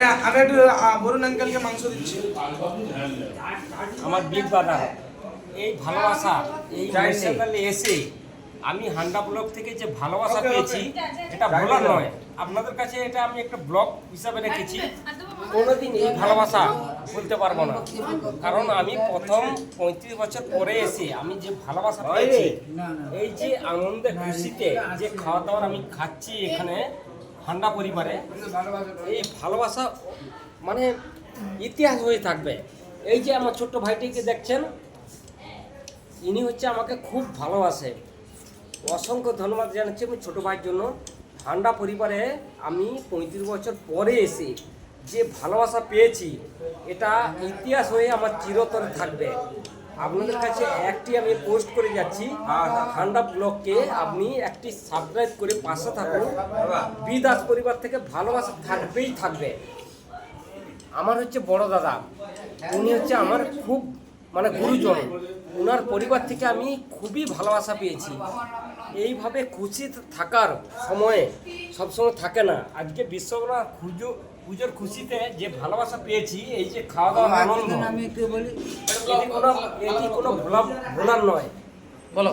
আমি একটু বরুণ আঙ্কেলকে মাংস দিচ্ছি। আমার বিগ ব্রাদার এই ভালোবাসা এই ন্যাশনালে এসে আমি হান্ডা ব্লগ থেকে যে ভালোবাসা পেয়েছি এটা ভোলার নয়। আপনাদের কাছে এটা আমি একটা ব্লগ হিসাবে রেখেছি। কোনোদিন এই ভালোবাসা বলতে পারবো না, কারণ আমি প্রথম 35 বছর পরে এসে আমি যে ভালোবাসা পেয়েছি, এই যে আনন্দে খুশিতে যে খাওয়া দাওয়ার আমি খাচ্ছি এখানে হান্ডা পরিবারে, এই ভালোবাসা মানে ইতিহাস হয়ে থাকবে। এই যে আমার ছোট্ট ভাইটিকে দেখছেন, ইনি হচ্ছে আমাকে খুব ভালোবাসে। অসংখ্য ধন্যবাদ জানাচ্ছি আমি ছোটো ভাইয়ের জন্য। হান্ডা পরিবারে আমি 35 বছর পরে এসে যে ভালোবাসা পেয়েছি এটা ইতিহাস হয়ে আমার চিরতরে থাকবে। আপনাদের কাছে একটি আমি পোস্ট করে যাচ্ছি, হান্ডা ব্লগকে আপনি একটি সাবস্ক্রাইব করে পাশে থাকুন। বিদাস পরিবার থেকে ভালোবাসা থাকবেই থাকবে। আমার হচ্ছে বড় দাদা, উনি হচ্ছে আমার খুব মানে গুরুজন। ওনার পরিবার থেকে আমি খুবই ভালোবাসা পেয়েছি। এইভাবে খুশি থাকার সময়ে সবসময় থাকে না। আজকে বিশ্বকর্মা পুজোর খুশিতে যে ভালোবাসা পেয়েছি, এই যে খাওয়া দাওয়ার আনন্দ, এটি কোনো ভোলার নয়। বলো।